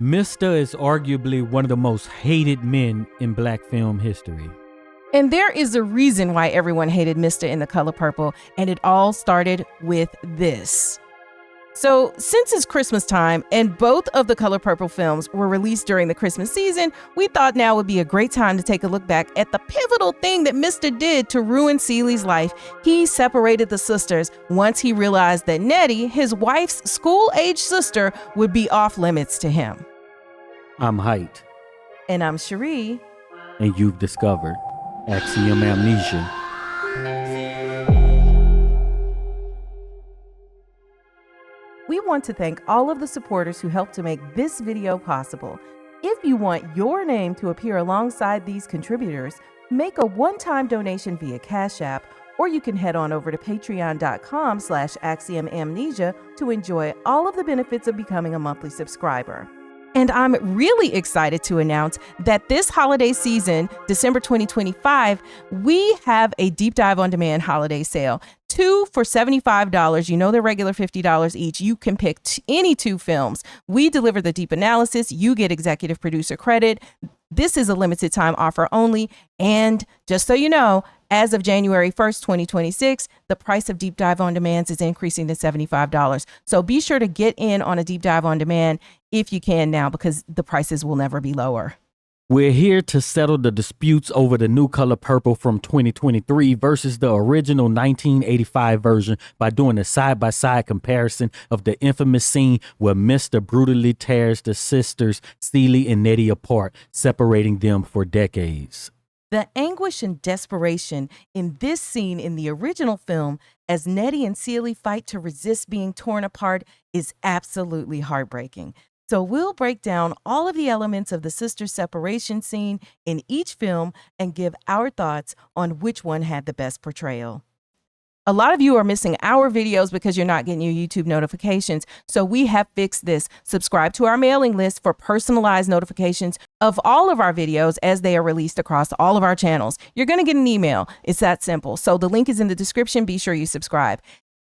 Mr. is arguably one of the most hated men in black film history. And there is a reason why everyone hated Mr. in The Color Purple, and it all started with this. So since it's Christmas time and both of The Color Purple films were released during the Christmas season, we thought now would be a great time to take a look back at the pivotal thing that Mr. did to ruin Celie's life. He separated the sisters once he realized that Nettie, his wife's school-age sister, would be off limits to him. I'm Heit. And I'm Cheri. And you've discovered Axiom Amnesia. We want to thank all of the supporters who helped to make this video possible. If you want your name to appear alongside these contributors, make a one-time donation via Cash App, or you can head on over to patreon.com/Axiom Amnesia to enjoy all of the benefits of becoming a monthly subscriber. And I'm really excited to announce that this holiday season, December 2025, we have a Deep Dive On Demand holiday sale. 2 for $75. You know they're regular $50 each. You can pick any 2 films. We deliver the deep analysis. You get executive producer credit. This is a limited time offer only. And just so you know, as of January 1st, 2026, the price of Deep Dive On Demands is increasing to $75. So be sure to get in on a Deep Dive On Demand if you can now, because the prices will never be lower. We're here to settle the disputes over the new Color Purple from 2023 versus the original 1985 version by doing a side-by-side comparison of the infamous scene where Mr. brutally tears the sisters Celie and Nettie apart, separating them for decades. The anguish and desperation in this scene in the original film as Nettie and Celie fight to resist being torn apart is absolutely heartbreaking. So we'll break down all of the elements of the sister separation scene in each film and give our thoughts on which one had the best portrayal. A lot of you are missing our videos because you're not getting your YouTube notifications. So we have fixed this. Subscribe to our mailing list for personalized notifications of all of our videos as they are released across all of our channels. You're going to get an email. It's that simple. So the link is in the description. Be sure you subscribe.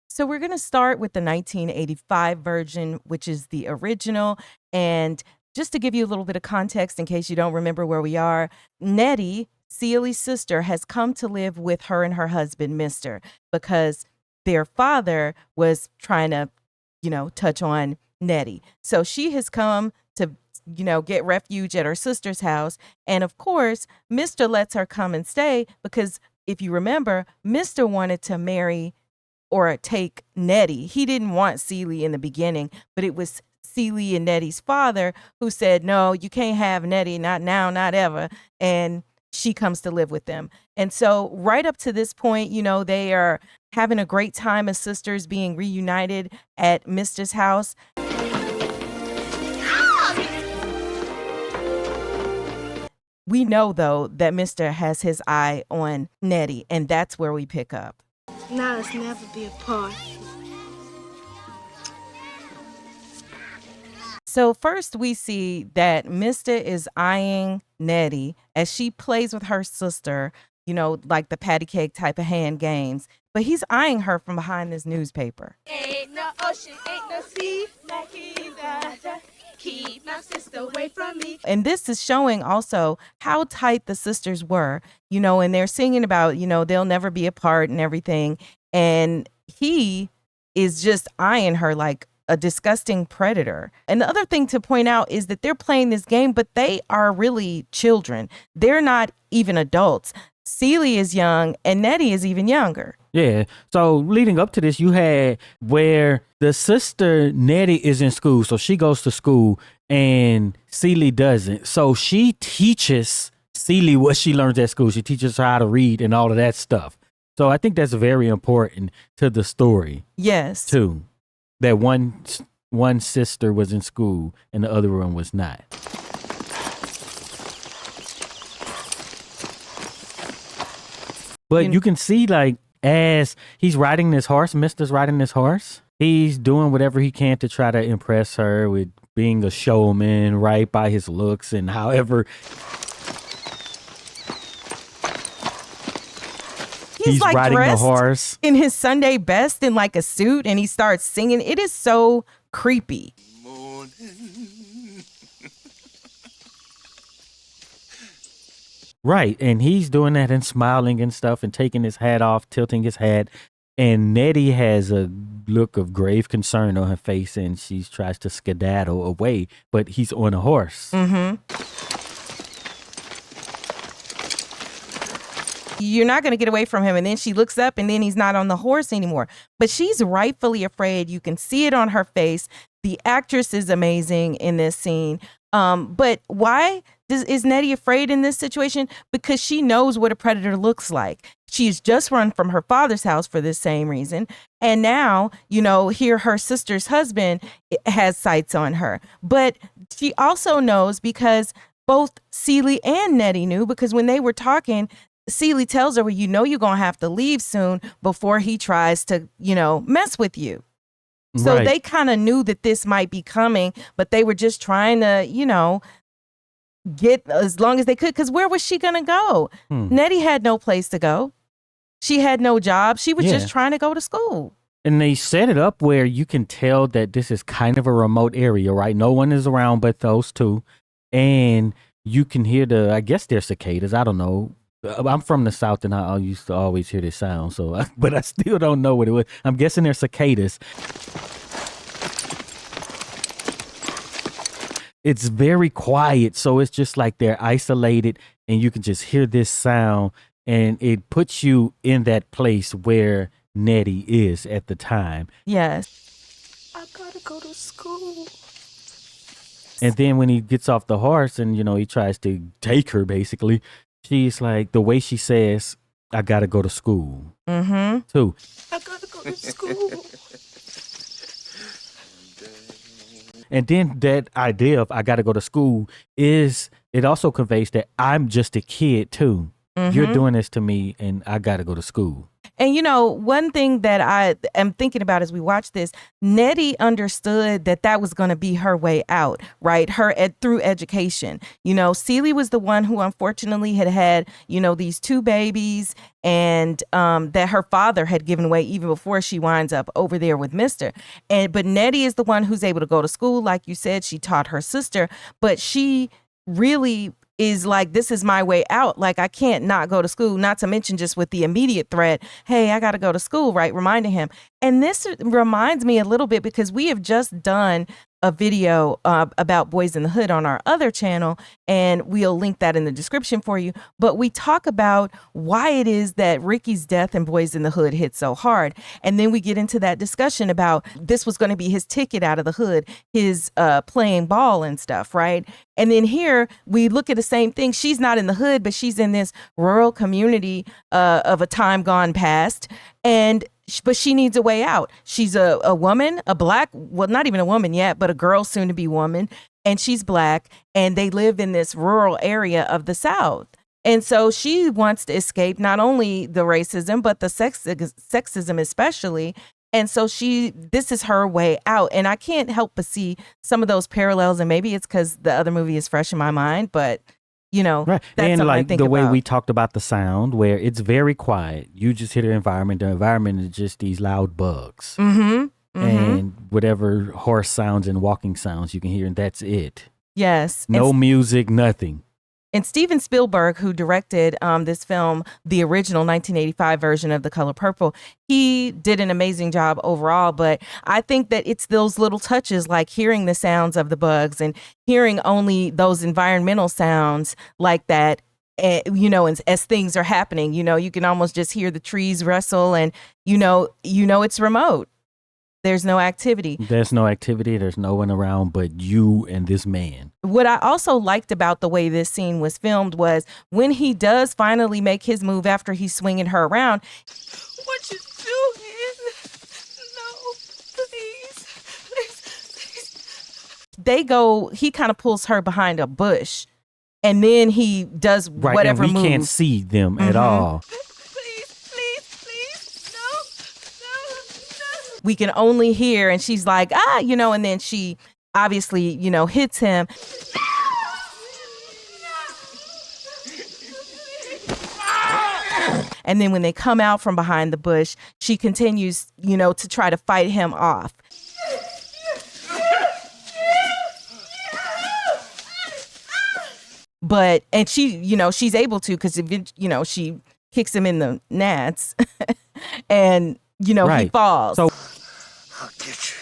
So we're going to start with the 1985 version, which is the original. And just to give you a little bit of context in case you don't remember where we are, Nettie, Celie's sister, has come to live with her and her husband, Mr., because their father was trying to, touch on Nettie. So she has come to, get refuge at her sister's house. And of course, Mr. lets her come and stay because if you remember, Mr. wanted to marry or take Nettie. He didn't want Celie in the beginning, but it was Celie and Nettie's father who said, no, you can't have Nettie, not now, not ever. And she comes to live with them. And so right up to this point, they are having a great time as sisters being reunited at Mr.'s house. We know, though, that Mr. has his eye on Nettie, and that's where we pick up. Now let's never be apart. So first we see that Mr. is eyeing Nettie as she plays with her sister, like the patty cake type of hand games. But he's eyeing her from behind this newspaper. Ain't no ocean, ain't no sea, keep my sister away from me. And this is showing also how tight the sisters were, and they're singing about, they'll never be apart and everything. And he is just eyeing her like a disgusting predator. And the other thing to point out is that they're playing this game, but they are really children. They're not even adults. Celie is young and Nettie is even younger. Yeah. So leading up to this, you had where the sister Nettie is in school. So she goes to school and Celie doesn't. So she teaches Celie what she learns at school. She teaches her how to read and all of that stuff. So I think that's very important to the story. Yes. Too. That one sister was in school and the other one was not. But you can see, like, as he's riding this horse, Mr.'s riding this horse, he's doing whatever he can to try to impress her with being a showman, right, by his looks and however. He's like riding the dressed horse in his Sunday best in like a suit and he starts singing. It is so creepy. Right. And he's doing that and smiling and stuff and taking his hat off, tilting his hat. And Nettie has a look of grave concern on her face and she tries to skedaddle away, but he's on a horse. Mm-hmm. You're not going to get away from him. And then she looks up and then he's not on the horse anymore. But she's rightfully afraid. You can see it on her face. The actress is amazing in this scene. But why is Nettie afraid in this situation? Because she knows what a predator looks like. She's just run from her father's house for this same reason. And now, here her sister's husband has sights on her. But she also knows because both Celie and Nettie knew, because when they were talking, Celie tells her, well, you're going to have to leave soon before he tries to, mess with you. So Right. they kind of knew that this might be coming, but they were just trying to, get as long as they could. Because where was she going to go? Nettie had no place to go. She had no job. She was just trying to go to school. And they set it up where you can tell that this is kind of a remote area, right? No one is around but those two. And you can hear I guess they're cicadas. I don't know. I'm from the South and I used to always hear this sound. But I still don't know what it was. I'm guessing they're cicadas. It's very quiet. So it's just like they're isolated and you can just hear this sound and it puts you in that place where Nettie is at the time. Yes. I gotta go to school. And then when he gets off the horse and, he tries to take her, basically, she's like, the way she says, I got to go to school, too. I gotta go to school. And then that idea of I got to go to school it also conveys that I'm just a kid, too. You're doing this to me and I got to go to school. And, one thing that I am thinking about as we watch this, Nettie understood that was going to be her way out, right? Through education. Celie was the one who unfortunately had, these two babies and that her father had given away even before she winds up over there with Mr. But Nettie is the one who's able to go to school. Like you said, she taught her sister, but she really is like, this is my way out. Like, I can't not go to school, not to mention just with the immediate threat, hey, I got to go to school, right? Reminding him. And this reminds me a little bit because we have just done a video about Boyz in the Hood on our other channel, and we'll link that in the description for you. But we talk about why it is that Ricky's death in Boyz in the Hood hit so hard. And then we get into that discussion about this was going to be his ticket out of the hood, his playing ball and stuff, right? And then here we look at the same thing. She's not in the hood, but she's in this rural community of a time gone past. But she needs a way out. She's a woman, a black, well, not even a woman yet, but a girl soon to be woman. And she's black and they live in this rural area of the South. And so she wants to escape not only the racism, but the sexism especially. And so this is her way out. And I can't help but see some of those parallels. And maybe it's because the other movie is fresh in my mind, but right. That's and like the way about. we talked about the sound where it's very quiet. You just hear the environment. The environment is just these loud bugs and whatever horse sounds and walking sounds you can hear. And that's it. Yes. No music, nothing. And Steven Spielberg, who directed this film, the original 1985 version of The Color Purple, he did an amazing job overall. But I think that it's those little touches like hearing the sounds of the bugs and hearing only those environmental sounds like that, as things are happening, you can almost just hear the trees rustle and, it's remote. There's no activity. There's no activity. There's no one around but you and this man. What I also liked about the way this scene was filmed was when he does finally make his move after he's swinging her around. What you doing? No, please. He kind of pulls her behind a bush and then he does whatever and we move. can't see them at all. We can only hear, and she's like, and then she obviously, hits him. And then when they come out from behind the bush, she continues, to try to fight him off. and she, she's able to, because, she kicks him in the nats and, he Right. falls. So I'll get you.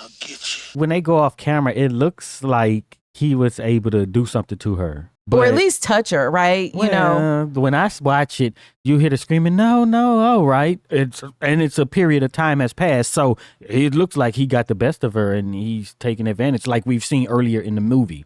I'll get you. when they go off camera, it looks like he was able to do something to her. Or at But- least touch her, right? When I watch it, you hear the screaming, no, oh, right. It's a period of time has passed. So it looks like he got the best of her and he's taking advantage, like we've seen earlier in the movie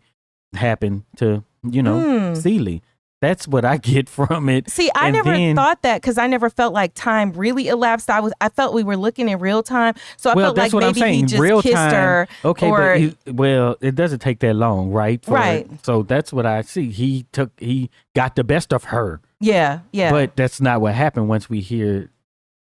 happen to, Celie. That's what I get from it. See, I And never then- thought that, because I never felt like time really elapsed. I felt we were looking in real time. So I Well, felt that's like what I'm maybe saying. he just Real kissed time. her. Okay, or, but it doesn't take that long, right? Right. So that's what I see. He got the best of her. yeah. But that's not what happened once we hear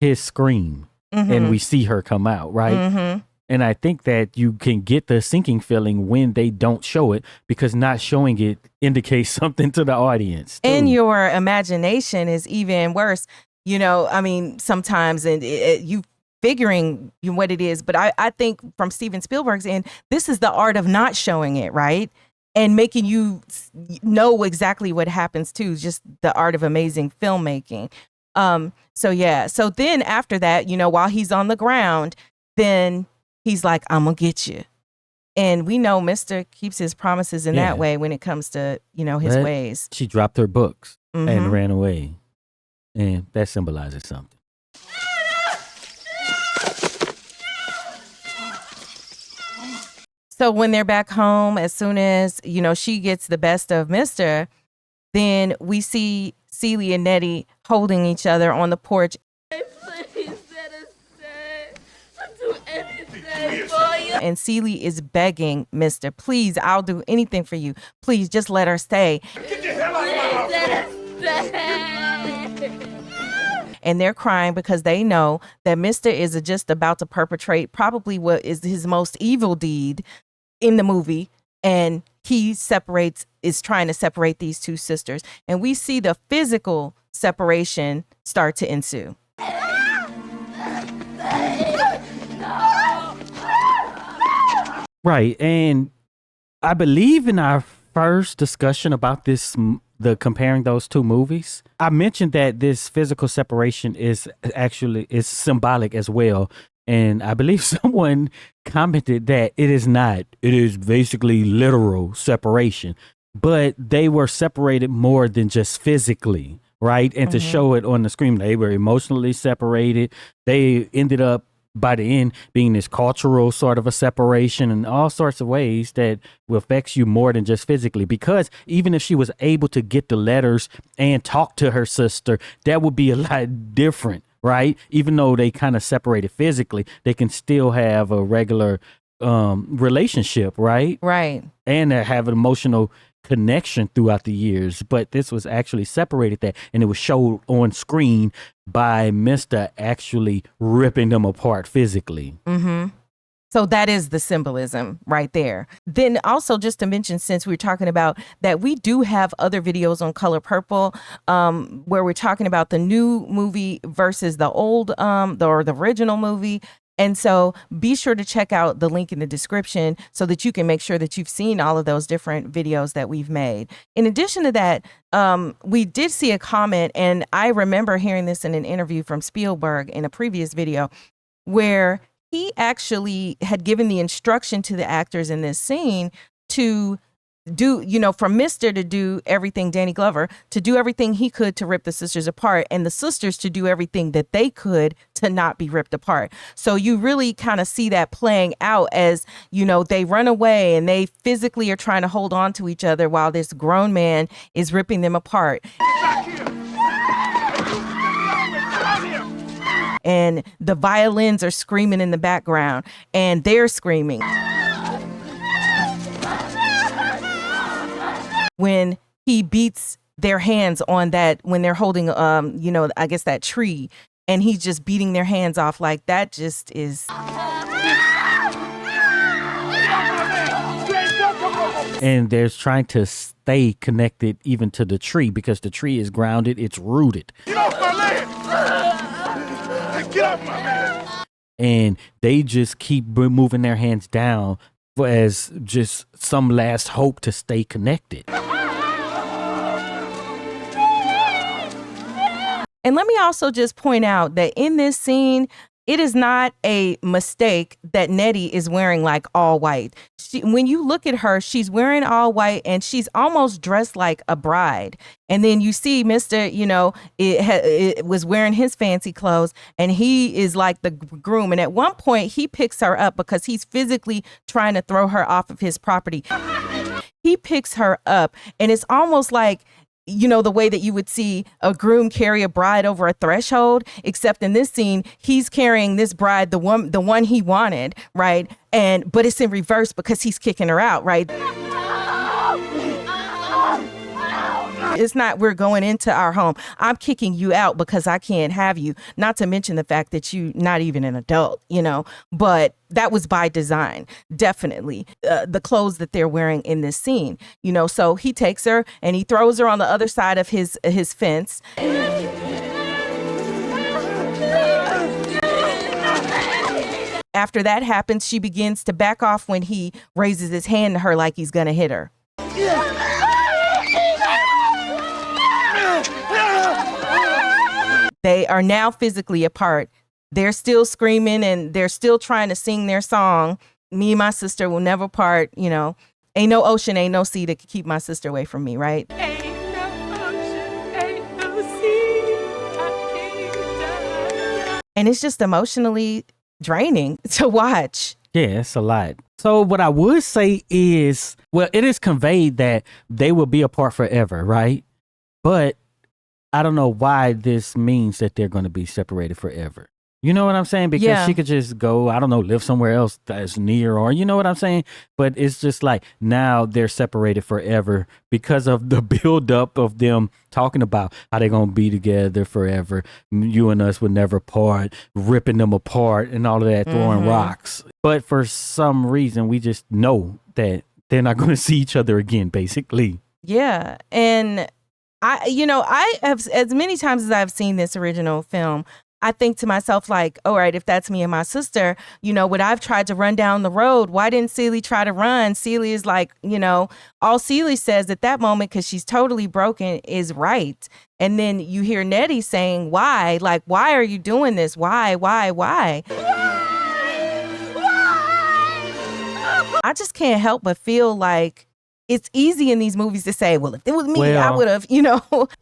his scream and we see her come out, right? Mm-hmm. And I think that you can get the sinking feeling when they don't show it, because not showing it indicates something to the audience. And too. your imagination is even worse. Sometimes and you figuring what it is. But I think from Steven Spielberg's end, this is the art of not showing it, right? And making you know exactly what happens too. Just the art of amazing filmmaking. So then after that, while he's on the ground, then he's like, I'm gonna get you. And we know Mr. keeps his promises in Yeah. that way when it comes to, his But ways. she dropped her books Mhm. and ran away. And that symbolizes something. So when they're back home, as soon as, she gets the best of Mr., then we see Celie and Nettie holding each other on the porch. Please let us stay. I'll do anything for you. And Celie is begging Mr., please, I'll do anything for you. Please, just let her stay. Please let us stay. And they're crying because they know that Mr. is just about to perpetrate probably what is his most evil deed in the movie. And he is trying to separate these two sisters. And we see the physical separation start to ensue. Right. And I believe in our first discussion about the comparing those two movies, I mentioned that this physical separation is symbolic as well. And I believe someone commented that it is not. It is basically literal separation. But they were separated more than just physically, right? And to show it on the screen, they were emotionally separated. They ended up, by the end, being this cultural sort of a separation in all sorts of ways that affects you more than just physically. Because even if she was able to get the letters and talk to her sister, that would be a lot different, right? Even though they kind of separated physically, they can still have a regular relationship, right? Right. And have an emotional connection throughout the years. But this was actually separated that, and it was showed on screen by Mr. actually ripping them apart physically. Mm-hmm. So that is the symbolism right there. Then also, just to mention, since we're talking about that, we do have other videos on Color Purple where we're talking about the new movie versus the old or the original movie. And so be sure to check out the link in the description so that you can make sure that you've seen all of those different videos that we've made. In addition to that, we did see a comment, and I remember hearing this in an interview from Spielberg in a previous video, where he actually had given the instruction to the actors in this scene to do, for Mr. to do everything, Danny Glover, to do everything he could to rip the sisters apart, and the sisters to do everything that they could to not be ripped apart. So you really kind of see that playing out as, they run away and they physically are trying to hold on to each other while this grown man is ripping them apart. And the violins are screaming in the background, and they're screaming. When he beats their hands on that, when they're holding, I guess that tree, and he's just beating their hands off like that, just is. And they're trying to stay connected even to the tree because the tree is grounded, it's rooted. Get off my land! Get off my land! And they just keep moving their hands down as just some last hope to stay connected. And let me also just point out that in this scene, it is not a mistake that Nettie is wearing like all white. When you look at her, she's wearing all white and she's almost dressed like a bride. And then you see Mr., it was wearing his fancy clothes and he is like the groom. And at one point he picks her up because he's physically trying to throw her off of his property. He picks her up and it's almost like, the way that you would see a groom carry a bride over a threshold, except in this scene, he's carrying this bride, the one he wanted, right? But it's in reverse because he's kicking her out, right? It's not, we're going into our home. I'm kicking you out because I can't have you. Not to mention the fact that you're not even an adult, but that was by design, definitely. The clothes that they're wearing in this scene, so he takes her and he throws her on the other side of his fence. After that happens, she begins to back off when he raises his hand to her like he's going to hit her. They are now physically apart. They're still screaming and they're still trying to sing their song. Me and my sister will never part, Ain't no ocean, ain't no sea that could keep my sister away from me, right? Ain't no ocean, ain't no sea, I can't die. And it's just emotionally draining to watch. Yeah, it's a lot. So what I would say is, well, it is conveyed that they will be apart forever, right? But I don't know why this means that they're going to be separated forever. You know what I'm saying? Because she could just go, I don't know, live somewhere else that's near, or you know what I'm saying? But it's just like now they're separated forever because of the buildup of them talking about how they're going to be together forever. You and us would never part, ripping them apart and all of that, throwing rocks. But for some reason, we just know that they're not going to see each other again, basically. Yeah. And I have, as many times as I've seen this original film, I think to myself, like, all right, if that's me and my sister, when I've tried to run down the road, why didn't Celie try to run? Celie is like, all Celie says at that moment, because she's totally broken, is right. And then you hear Nettie saying, why? Like, why are you doing this? Why? I just can't help but feel like it's easy in these movies to say, well, if it was me, I would have,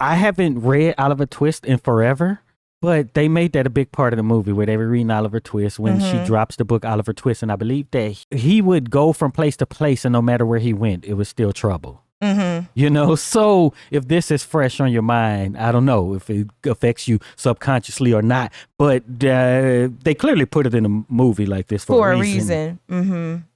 I haven't read Oliver Twist in forever, but they made that a big part of the movie where they were reading Oliver Twist when she drops the book Oliver Twist. And I believe that he would go from place to place and no matter where he went, it was still trouble. So if this is fresh on your mind, I don't know if it affects you subconsciously or not, but they clearly put it in a movie like this for a reason.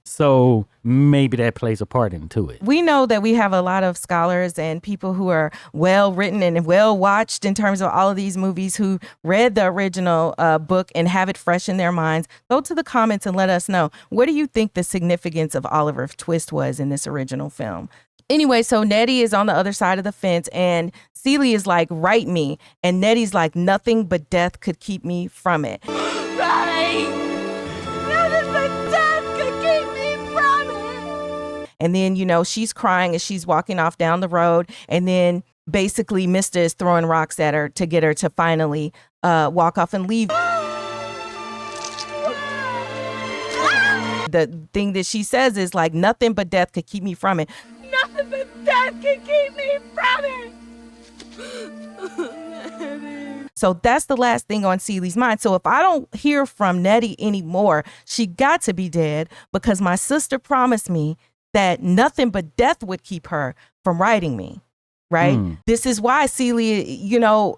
So maybe that plays a part into it. We know that we have a lot of scholars and people who are well written and well watched in terms of all of these movies who read the original book and have it fresh in their minds. Go to the comments and let us know. What do you think the significance of Oliver Twist was in this original film? Anyway, so Nettie is on the other side of the fence and Celie is like, write me. And Nettie's like, nothing but death could keep me from it. Right. Nothing but death could keep me from it. And then, she's crying as she's walking off down the road. And then basically Mr. is throwing rocks at her to get her to finally walk off and leave. The thing that she says is like, nothing but death could keep me from it. Nothing but death can keep me from it. So that's the last thing on Celie's mind. So if I don't hear from Nettie anymore, she got to be dead because my sister promised me that nothing but death would keep her from writing me. Right. This is why Celie,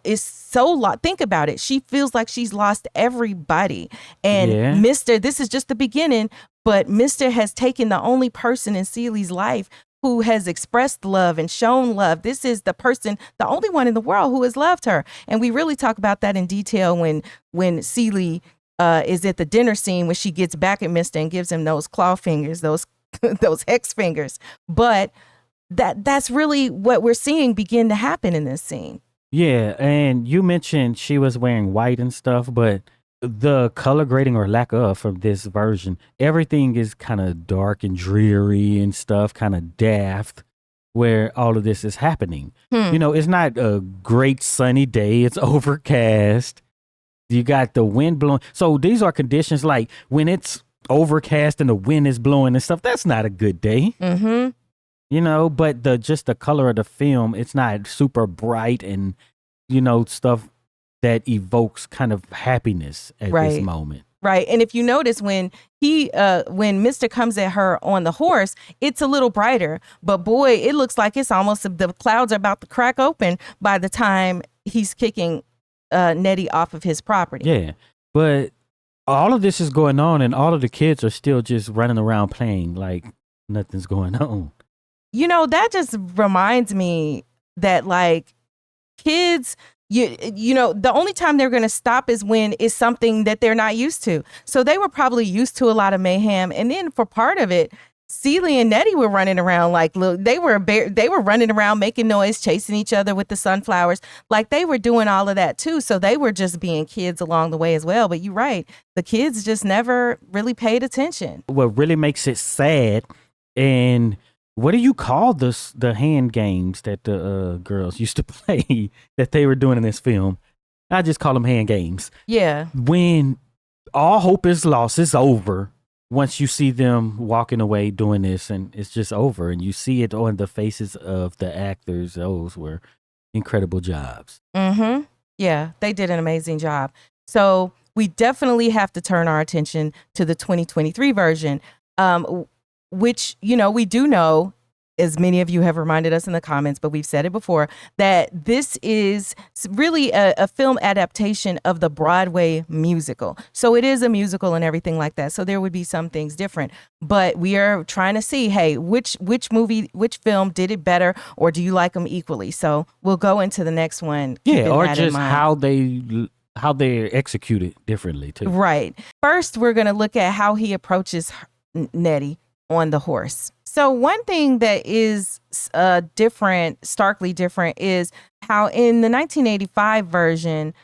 is so think about it. She feels like she's lost everybody. And Mr. This is just the beginning. But Mr. has taken the only person in Celie's life who has expressed love and shown love. This is the person, the only one in the world who has loved her. And we really talk about that in detail when Celie is at the dinner scene when she gets back at Mr. and gives him those claw fingers, those hex fingers. But that's really what we're seeing begin to happen in this scene. Yeah, and you mentioned she was wearing white and stuff, but the color grading or lack of from this version, everything is kind of dark and dreary and stuff, kind of daft, where all of this is happening. You know, it's not a great sunny day. It's overcast. You got the wind blowing. So these are conditions like when it's overcast and the wind is blowing and stuff. That's not a good day. Mm-hmm. You know, but just the color of the film, it's not super bright and, you know, stuff that evokes kind of happiness at this moment. Right. And if you notice when when Mr. comes at her on the horse, it's a little brighter. But boy, it looks like it's almost the clouds are about to crack open by the time he's kicking Nettie off of his property. Yeah. But all of this is going on and all of the kids are still just running around playing like nothing's going on. You know, that just reminds me that like kids, you know, the only time they're going to stop is when it's something that they're not used to. So they were probably used to a lot of mayhem. And then for part of it, Celie and Nettie were running around like, look, they were running around making noise, chasing each other with the sunflowers. Like they were doing all of that too. So they were just being kids along the way as well. But you're right. The kids just never really paid attention. What really makes it sad, and what do you call the hand games that the girls used to play that they were doing in this film? I just call them hand games. Yeah. When all hope is lost, it's over. Once you see them walking away doing this and it's just over and you see it on the faces of the actors, those were incredible jobs. Mm-hmm. Yeah, they did an amazing job. So we definitely have to turn our attention to the 2023 version, which, you know, we do know, as many of you have reminded us in the comments, but we've said it before, that this is really a film adaptation of the Broadway musical. So it is a musical and everything like that. So there would be some things different. But we are trying to see, hey, which film did it better, or do you like them equally? So we'll go into the next one. Yeah, or just how they execute it differently too. Right. First, we're going to look at how he approaches Nettie on the horse. So one thing that is starkly different, is how in the 1985 version,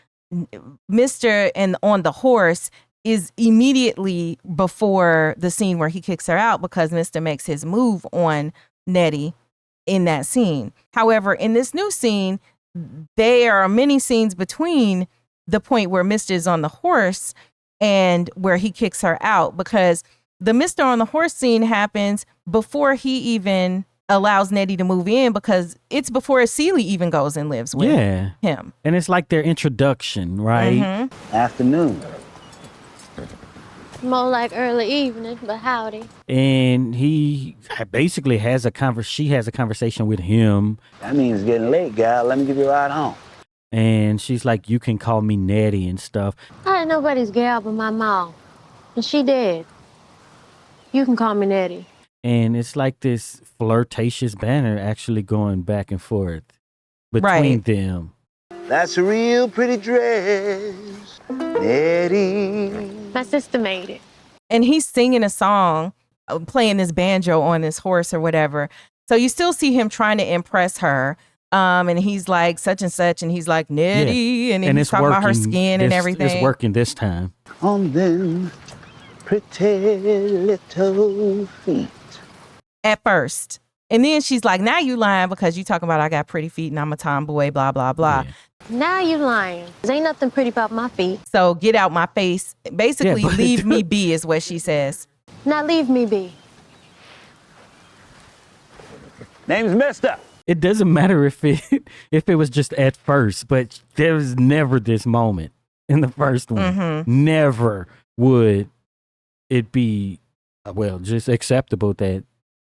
Mr. and on the horse is immediately before the scene where he kicks her out, because Mr. makes his move on Nettie in that scene. However, in this new scene, there are many scenes between the point where Mr. is on the horse and where he kicks her out, because the Mr. on the horse scene happens before he even allows Nettie to move in, because it's before Celie even goes and lives with him. And it's like their introduction, right? Mm-hmm. Afternoon. More like early evening, but howdy. And he basically has she has a conversation with him. That means it's getting late, gal. Let me give you a ride home. And she's like, you can call me Nettie and stuff. I ain't nobody's gal but my mom. And she dead. You can call me Nettie. And it's like this flirtatious banter actually going back and forth between them. That's a real pretty dress, Nettie. My sister made it. And he's singing a song, playing this banjo on this horse or whatever. So you still see him trying to impress her. And he's like such and such, and he's like Nettie, and he's talking about her skin and everything. It's working this time. On them pretty little feet. At first. And then she's like, now you lying because you talking about I got pretty feet and I'm a tomboy, blah, blah, blah. Yeah. Now you lying. There ain't nothing pretty about my feet. So get out my face. Basically, leave me be is what she says. Now leave me be. Name's Mister. It doesn't matter if it was just at first, but there was never this moment in the first one. Mm-hmm. Never would it be, well, just acceptable that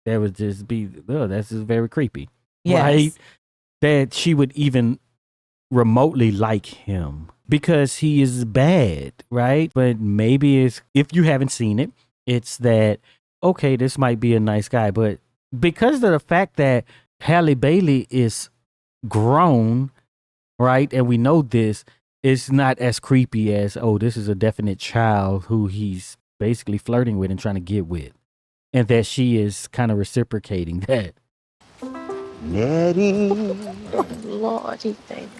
would just be, that's just very creepy. Yes. Right? That she would even remotely like him because he is bad, right? But maybe it's, if you haven't seen it, it's that, okay, this might be a nice guy, but because of the fact that Halle Bailey is grown, right? And we know this, it's not as creepy as, oh, this is a definite child who he's basically flirting with and trying to get with. And that she is kind of reciprocating that. Nettie. Lord, he think.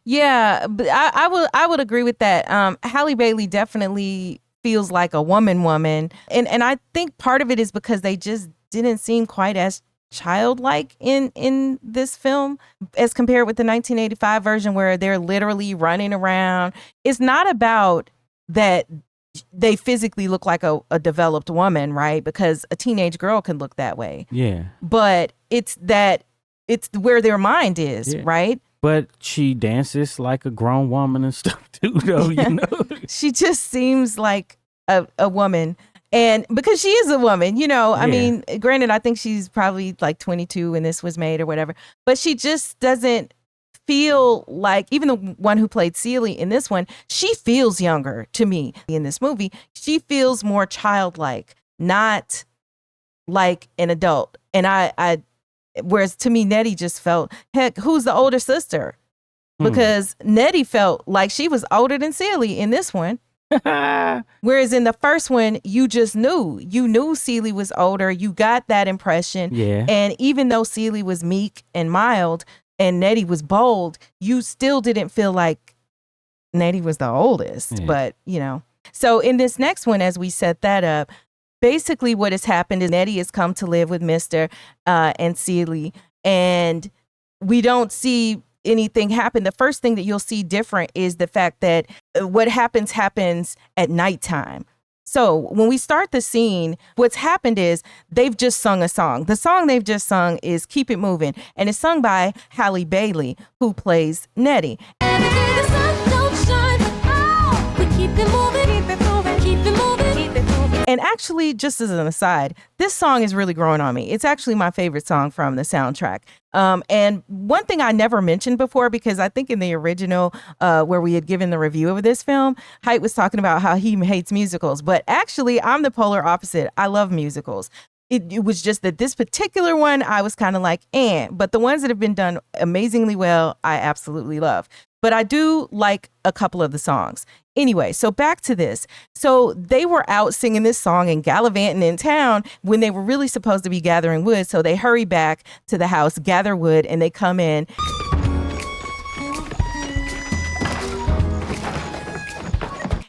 Yeah, but I would agree with that. Halle Bailey definitely feels like a woman, and I think part of it is because they just didn't seem quite as childlike in this film as compared with the 1985 version where they're literally running around. It's not about that they physically look like a developed woman, right? Because a teenage girl can look that way. Yeah. But it's where their mind is, Yeah. right? But she dances like a grown woman and stuff too, though, you know? She just seems like a woman. And because she is a woman, you know, I Yeah. mean, granted, I think she's probably like 22 when this was made or whatever, but she just doesn't feel like, even the one who played Celie in this one, she feels younger to me in this movie. She feels more childlike, not like an adult. And whereas to me, Nettie just felt, heck, who's the older sister? Because Nettie felt like she was older than Celie in this one. Whereas in the first one, you knew Celie was older. You got that impression. Yeah. And even though Celie was meek and mild and Nettie was bold, you still didn't feel like Nettie was the oldest. Yeah. But, you know, so in this next one, as we set that up, basically what has happened is Nettie has come to live with Mr. And Celie, and we don't see anything happen. The first thing that you'll see different is the fact that what happens at nighttime. So when we start the scene, what's happened is they've just sung a song. The song they've just sung is Keep It Moving, and it's sung by Halle Bailey, who plays Nettie. Every day the sun don't shine, but oh, we keep it moving, keep it moving, keep it moving, keep it moving. And actually, just as an aside, this song is really growing on me. It's actually my favorite song from the soundtrack. And one thing I never mentioned before, because I think in the original where we had given the review of this film, Heit was talking about how he hates musicals. But actually, I'm the polar opposite. I love musicals. It was just that this particular one, I was kind of like, but the ones that have been done amazingly well, I absolutely love. But I do like a couple of the songs. Anyway, so back to this. So they were out singing this song and gallivanting in town when they were really supposed to be gathering wood. So they hurry back to the house, gather wood, and they come in.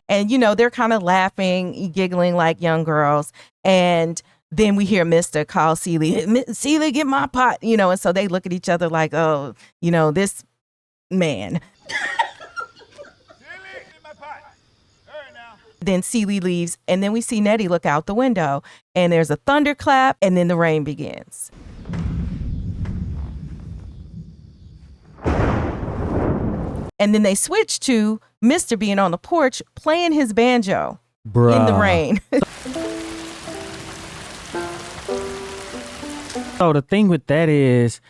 And, you know, they're kind of laughing, giggling like young girls. And then we hear Mr. call Celie, Celie, get my pot, you know, and so they look at each other like, oh, you know, this man. Then Celie leaves, and then we see Nettie look out the window, and there's a thunderclap, and then the rain begins. And then they switch to Mr. being on the porch playing his banjo in the rain. So the thing with that is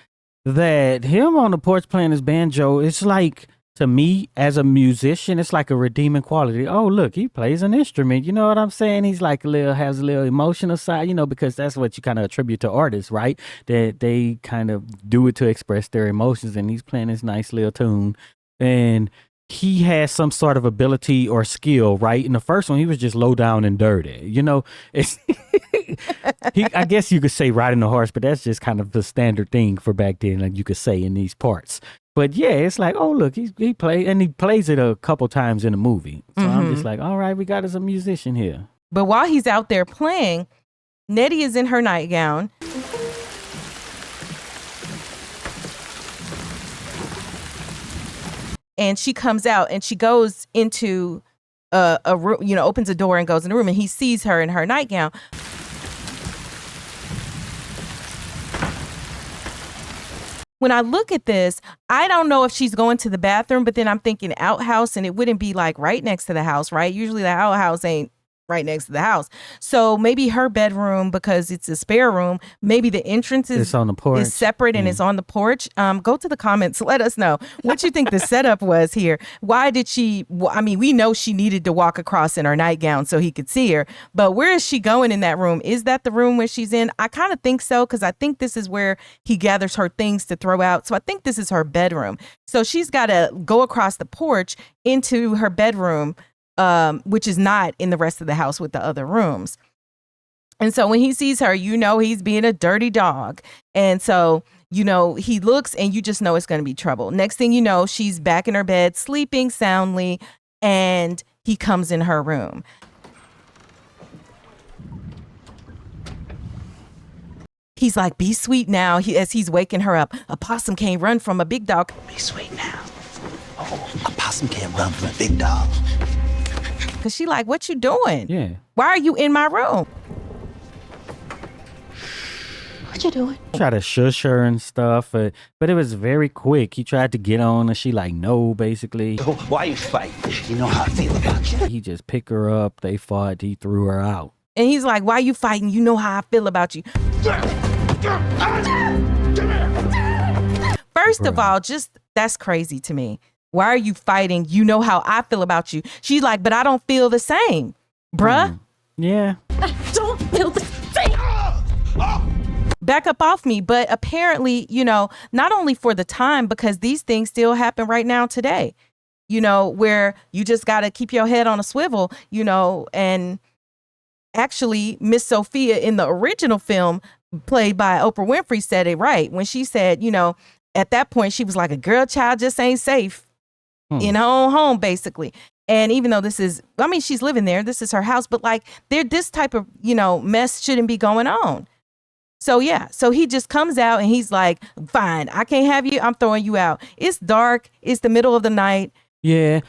that him on the porch playing his banjo, it's like, to me as a musician, it's like a redeeming quality. Oh, look, he plays an instrument. You know what I'm saying? He's like has a little emotional side, you know, because that's what you kind of attribute to artists, right? That they kind of do it to express their emotions, and he's playing this nice little tune. And he has some sort of ability or skill, right? In the first one, he was just low down and dirty. You know, it's I guess you could say riding a horse, but that's just kind of the standard thing for back then, like you could say in these parts. But yeah, it's like, oh, look, he plays it a couple times in the movie. So I'm just like, all right, we got us a musician here. But while he's out there playing, Nettie is in her nightgown. And she comes out and she goes into a room, you know, opens a door and goes in the room, and he sees her in her nightgown. When I look at this, I don't know if she's going to the bathroom, but then I'm thinking outhouse, and it wouldn't be like right next to the house, right? Usually the outhouse ain't right next to the house. So maybe her bedroom, because it's a spare room, maybe the entrance It's on the porch. is separate and it's on the porch. Go to the comments. Let us know what you think the setup was here. Why did she, I mean, we know she needed to walk across in her nightgown so he could see her, but where is she going in that room? Is that the room where she's in? I kind of think so, because I think this is where he gathers her things to throw out. So I think this is her bedroom. So she's got to go across the porch into her bedroom, which is not in the rest of the house with the other rooms. And so when he sees her, you know, he's being a dirty dog. And so You know, he looks and you just know it's going to be trouble. Next thing you know, she's back in her bed, sleeping soundly, and he comes in her room. He's like, be sweet now, as he's waking her up. A possum can't run from a big dog. Be sweet now. Oh, a possum can't run from a big dog. Because she like, what you doing? Yeah. Why are you in my room? What you doing? Try to shush her and stuff, but it was very quick. He tried to get on and she like, no, basically. Why you fight? You know how I feel about you. He just picked her up. They fought. He threw her out. And he's like, why you fighting? You know how I feel about you. First of all, just that's crazy to me. Why are you fighting? You know how I feel about you. She's like, but I don't feel the same, bruh. Yeah. I don't feel the same. Back up off me. But apparently, you know, not only for the time, because these things still happen right now today, you know, where you just got to keep your head on a swivel, you know, and actually Miss Sophia in the original film played by Oprah Winfrey said it right when she said, you know, at that point she was like, a girl child just ain't safe in her own home, basically. And even though this is, I mean, she's living there, this is her house, but like this type of, you know, mess shouldn't be going on. So yeah, so he just comes out and he's like, fine, I can't have you, I'm throwing you out. It's dark, it's the middle of the night. Yeah.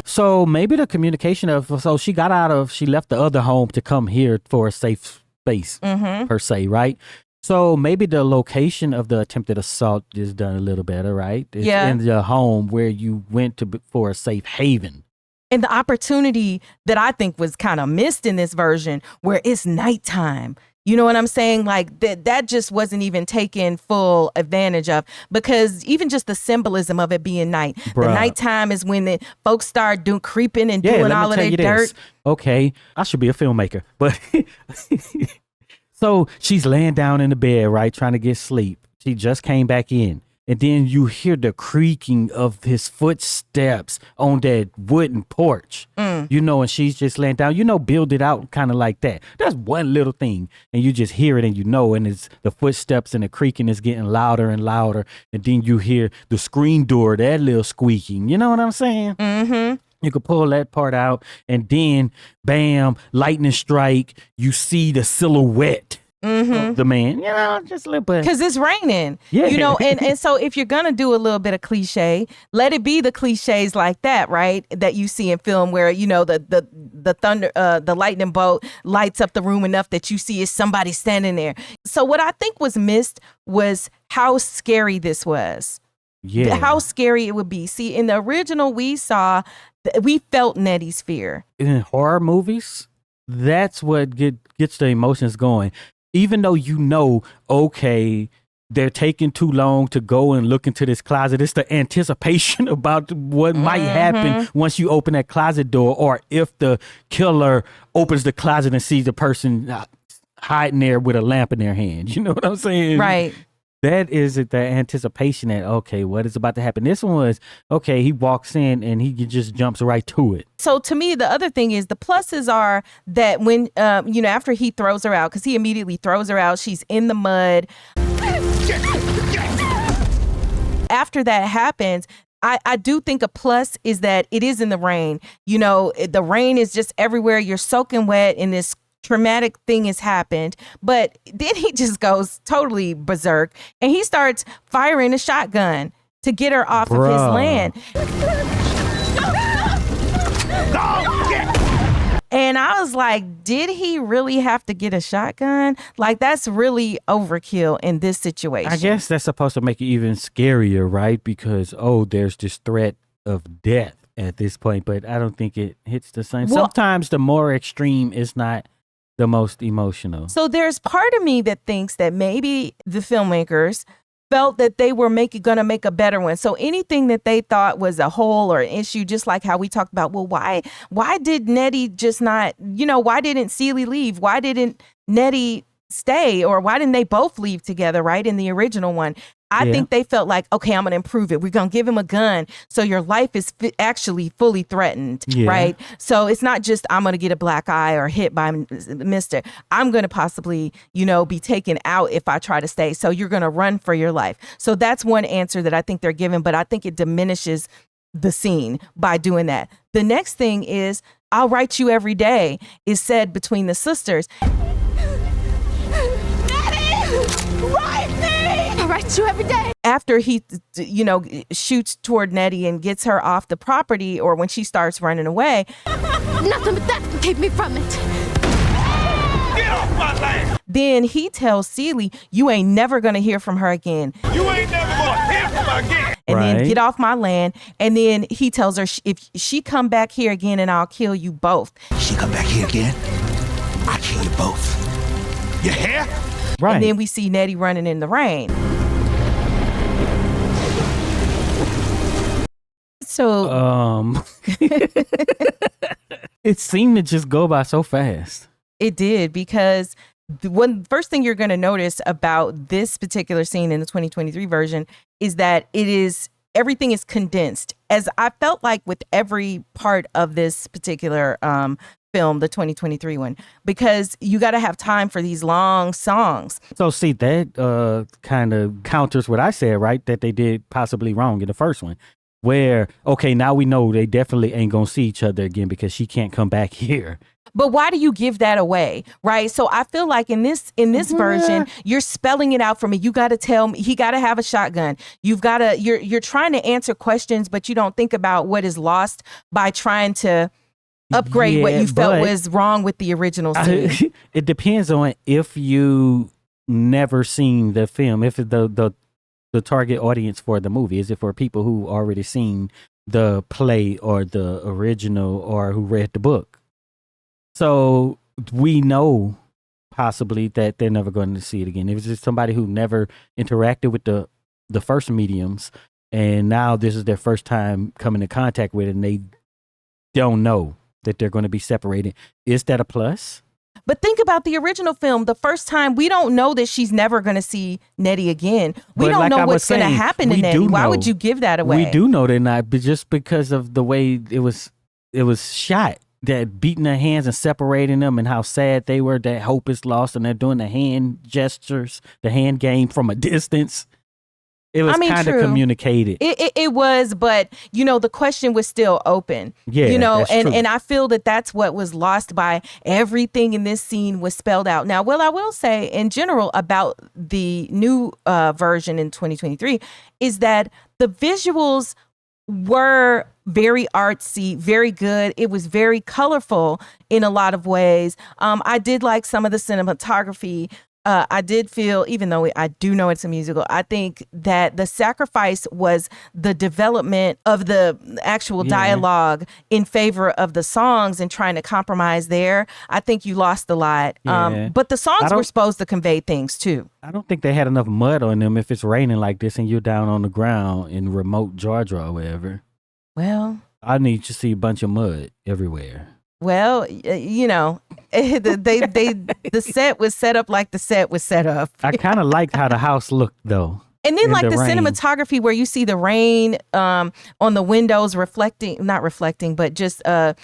So maybe the communication so she left the other home to come here for a safe space, per se, right? So maybe the location of the attempted assault is done a little better, right? It's in the home where you went to for a safe haven. And the opportunity that I think was kind of missed in this version where it's nighttime. You know what I'm saying? Like that just wasn't even taken full advantage of, because even just the symbolism of it being night. Bruh. The nighttime is when the folks start creeping and doing all of their dirt. Okay, I should be a filmmaker, but so she's laying down in the bed, right, trying to get sleep. She just came back in. And then you hear the creaking of his footsteps on that wooden porch, you know, and she's just laying down, you know, build it out kind of like that. That's one little thing. And you just hear it and you know, and it's the footsteps and the creaking is getting louder and louder. And then you hear the screen door, that little squeaking. You know what I'm saying? Mm-hmm. You could pull that part out and then, bam, lightning strike. You see the silhouette. Of the man, you know, just a little bit. Because it's raining, Yeah. you know, and so if you're going to do a little bit of cliche, let it be the cliches like that, right? That you see in film where, you know, the thunder, the lightning bolt lights up the room enough that you see is somebody standing there. So what I think was missed was how scary this was. Yeah. How scary it would be. See, in the original, we felt Nettie's fear. In horror movies, that's what gets the emotions going. Even though you know, okay, they're taking too long to go and look into this closet. It's the anticipation about what might happen once you open that closet door, or if the killer opens the closet and sees the person hiding there with a lamp in their hand. You know what I'm saying? Right. That is the anticipation that, okay, what is about to happen? This one was, okay, he walks in and he just jumps right to it. So to me, the other thing is the pluses are that when, you know, after he throws her out, because he immediately throws her out, she's in the mud. After that happens, I do think a plus is that it is in the rain. You know, the rain is just everywhere. You're soaking wet in this traumatic thing has happened, but then he just goes totally berserk and he starts firing a shotgun to get her off of his land. And I was like, did he really have to get a shotgun? Like, that's really overkill in this situation. I guess that's supposed to make it even scarier, right? Because, there's this threat of death at this point, but I don't think it hits the same. Well, sometimes the more extreme is not the most emotional. So there's part of me that thinks that maybe the filmmakers felt that they were going to make a better one. So anything that they thought was a hole or an issue, just like how we talked about, well, why did Nettie just not, you know, why didn't Celie leave? Why didn't Nettie stay? Or why didn't they both leave together, right? In the original one. I think they felt like, okay, I'm going to improve it. We're going to give him a gun. So your life is actually fully threatened, right? So it's not just I'm going to get a black eye or hit by Mister. I'm going to possibly, be taken out if I try to stay. So you're going to run for your life. So that's one answer that I think they're giving, but I think it diminishes the scene by doing that. The next thing is, I'll write you every day is said between the sisters. I write you every day. After he, shoots toward Nettie and gets her off the property, or when she starts running away. Nothing but that can keep me from it. Get off my land! Then he tells Celie, you ain't never going to hear from her again. You ain't never gonna hear from her again! And then get off my land. And then he tells her, if she come back here again, and I'll kill you both. She come back here again, I kill you both. You hear? Right. And then we see Nettie running in the rain. So it seemed to just go by so fast. It did, because the first thing you're going to notice about this particular scene in the 2023 version is that everything is condensed. As I felt like with every part of this particular film, the 2023 one, because you got to have time for these long songs. So see, that kind of counters what I said, right? That they did possibly wrong in the first one. Where, okay, now we know they definitely ain't gonna see each other again because she can't come back here. But why do you give that away, right? So I feel like in this version, you're spelling it out for me. You got to tell me he got to have a shotgun. You're trying to answer questions, but you don't think about what is lost by trying to upgrade what you felt was wrong with the original scene. It depends on if you never seen the film, if the target audience for the movie. Is it for people who already seen the play or the original or who read the book? So we know possibly that they're never going to see it again. If it's just somebody who never interacted with the first mediums and now this is their first time coming in contact with it and they don't know that they're going to be separated, is that a plus? But think about the original film. The first time, we don't know that she's never going to see Nettie again. We don't know what's going to happen to Nettie. Why would you give that away? We do know they're not, but just because of the way it was shot, that beating their hands and separating them and how sad they were, that hope is lost, and they're doing the hand gestures, the hand game from a distance. It was kind of communicated. It was, but the question was still open. Yeah, and I feel that that's what was lost by everything in this scene was spelled out. Now, I will say in general about the new version in 2023 is that the visuals were very artsy, very good. It was very colorful in a lot of ways. I did like some of the cinematography. I did feel, even though I do know it's a musical, I think that the sacrifice was the development of the actual dialogue in favor of the songs and trying to compromise there. I think you lost a lot. But the songs were supposed to convey things too. I don't think they had enough mud on them if it's raining like this and you're down on the ground in remote Georgia or wherever. Well, I need to see a bunch of mud everywhere. Well, the set was set up like the set was set up. I kind of liked how the house looked, though. And then, like the rain. cinematography where you see the rain on the windows not reflecting, but just, the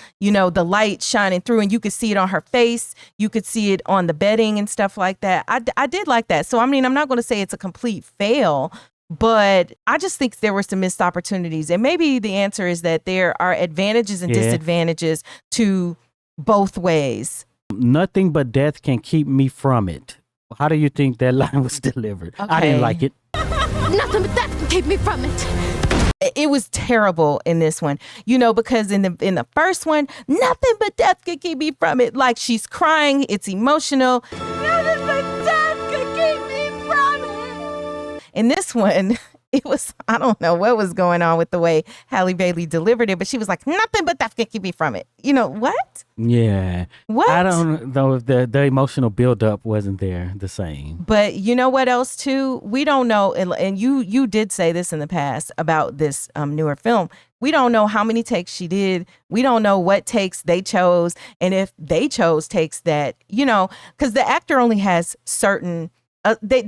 light shining through, and you could see it on her face. You could see it on the bedding and stuff like that. I did like that. So, I mean, I'm not going to say it's a complete fail, but I just think there were some missed opportunities. And maybe the answer is that there are advantages and disadvantages to both ways. Nothing but death can keep me from it. How do you think that line was delivered? Okay. I didn't like it. Nothing but that can keep me from it. It was terrible in this one, because in the first one, nothing but death could keep me from it. Like she's crying, it's emotional. Nothing but death could keep me from it. In this one, it was, I don't know what was going on with the way Halle Bailey delivered it, but she was like, nothing but that can keep me from it. What? Yeah. What? I don't know if the emotional buildup wasn't there the same. But you know what else too? We don't know, and you did say this in the past about this newer film. We don't know how many takes she did. We don't know what takes they chose, and if they chose takes that, because the actor only has certain they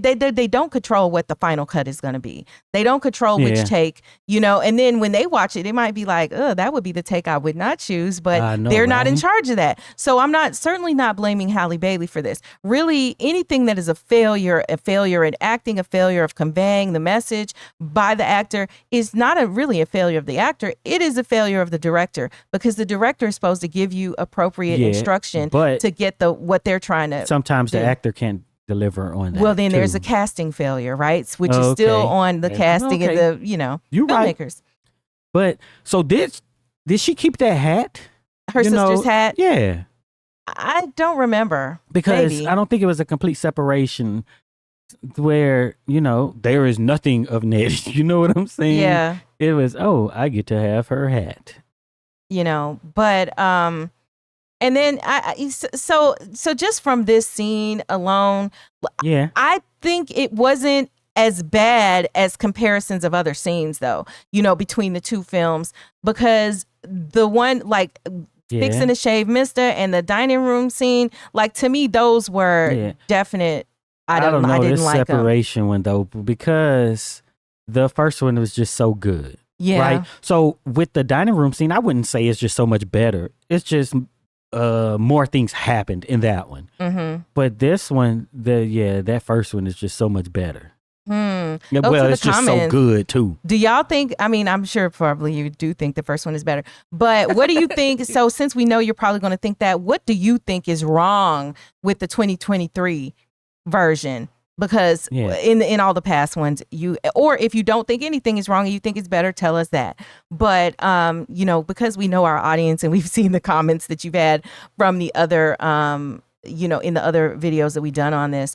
don't control what the final cut is going to be. They don't control which Yeah. take, and then when they watch it, it might be like, that would be the take I would not choose, but I know, they're not in right? charge of that. So I'm certainly not blaming Halle Bailey for this. Really, anything that is a failure in acting, a failure of conveying the message by the actor is not really a failure of the actor. It is a failure of the director, because the director is supposed to give you appropriate Yeah, instruction but to get what they're trying to. Sometimes the do. actor can't deliver on that. Well, then there's too. a casting failure, right? Which is still Okay. on the Yeah. casting Okay. of the, You're right. filmmakers. But so did she keep that hat? Her sister's hat? Yeah. I don't remember. Because Maybe. I don't think it was a complete separation where, there is nothing of Nettie. You know what I'm saying? Yeah. It was, I get to have her hat. But and then so just from this scene alone, Yeah. I think it wasn't as bad as comparisons of other scenes, though, between the two films, because the one like fixing to shave Mister and the dining room scene, like, to me, those were definite. I don't know didn't this like 'em. separation one though, because the first one was just so good. Yeah. Right. So with the dining room scene, I wouldn't say it's just so much better. It's just more things happened in that one. Mm-hmm. But this one, that first one is just so much better. Yeah, Go to well, the it's just so comments. good too. Do y'all think, I'm sure probably you do think the first one is better, but what do you think? So since we know you're probably going to think that, what do you think is wrong with the 2023 version? Because in all the past ones, or if you don't think anything is wrong and you think it's better, tell us that. But because we know our audience and we've seen the comments that you've had from the other in the other videos that we've done on this,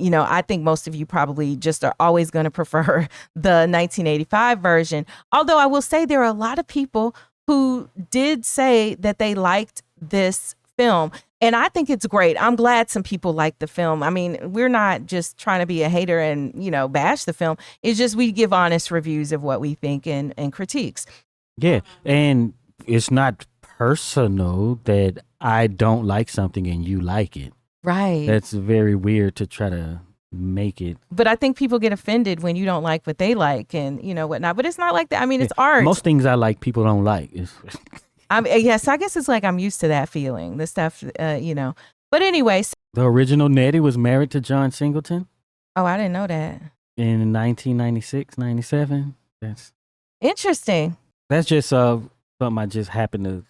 I think most of you probably just are always going to prefer the 1985 version. Although I will say there are a lot of people who did say that they liked this film. And I think it's great. I'm glad some people like the film. I mean, we're not just trying to be a hater and, bash the film. It's just we give honest reviews of what we think and critiques. Yeah. And it's not personal that I don't like something and you like it. Right. That's very weird to try to make it. But I think people get offended when you don't like what they like and, whatnot. But it's not like that. I mean, it's art. Most things I like, people don't like. Yes, I guess it's like I'm used to that feeling, the stuff, But anyway. The original Nettie was married to John Singleton. Oh, I didn't know that. In 1996, 97. That's interesting. That's just something I just happened to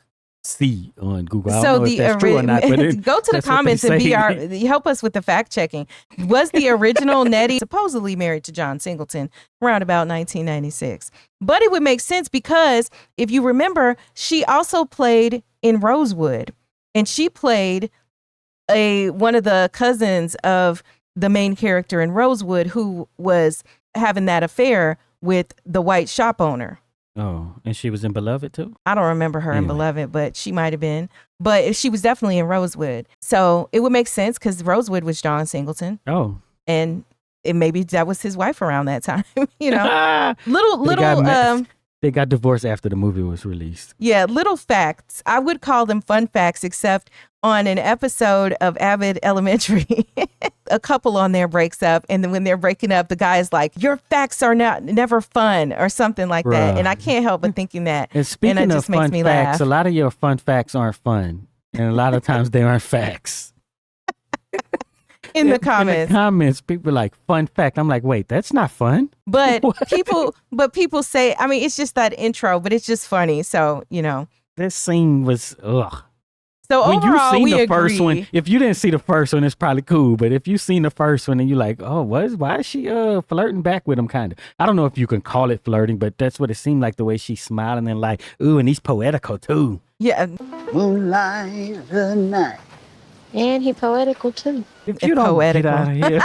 see on Google. I don't So know if that's true or not, but go to the that's what comments they and say. help us with the fact checking. Was the original Nettie supposedly married to John Singleton around about 1996? But it would make sense because if you remember, she also played in Rosewood, and she played one of the cousins of the main character in Rosewood, who was having that affair with the white shop owner. Oh, and she was in Beloved too? I don't remember her in Beloved, but she might have been. But she was definitely in Rosewood. So it would make sense because Rosewood was John Singleton. Oh. And maybe that was his wife around that time, They got divorced after the movie was released. Yeah, little facts. I would call them fun facts, except on an episode of Avid Elementary, a couple on there breaks up. And then when they're breaking up, the guy is like, your facts are never fun or something like that. And I can't help but thinking that. And speaking it of just makes fun me facts, laugh. a lot of your fun facts aren't fun. And a lot of times they aren't facts. In the comments, people are like, fun fact. I'm like, wait, that's not fun. But people say, I mean, it's just that intro, but it's just funny. So, This scene was, ugh. So when overall, you seen we the agree. first one, if you didn't see the first one, it's probably cool. But if you seen the first one and you're like, oh, why is she flirting back with him? Kind of. I don't know if you can call it flirting, but that's what it seemed like, the way she's smiling and like, ooh, and he's poetical too. Yeah. Moonlight the night. And he poetical too. If you don't get out of here.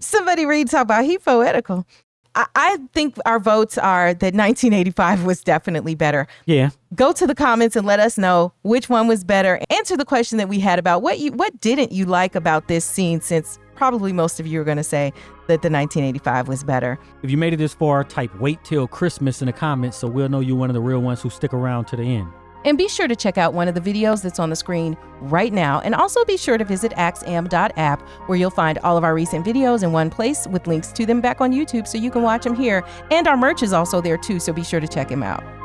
Somebody talk about he poetical. I think our votes are that 1985 was definitely better. Yeah. Go to the comments and let us know which one was better. Answer the question that we had about what didn't you like about this scene, since probably most of you are going to say that the 1985 was better. If you made it this far, type wait till Christmas in the comments so we'll know you're one of the real ones who stick around to the end. And be sure to check out one of the videos that's on the screen right now. And also be sure to visit axiom.app, where you'll find all of our recent videos in one place with links to them back on YouTube so you can watch them here. And our merch is also there too, so be sure to check them out.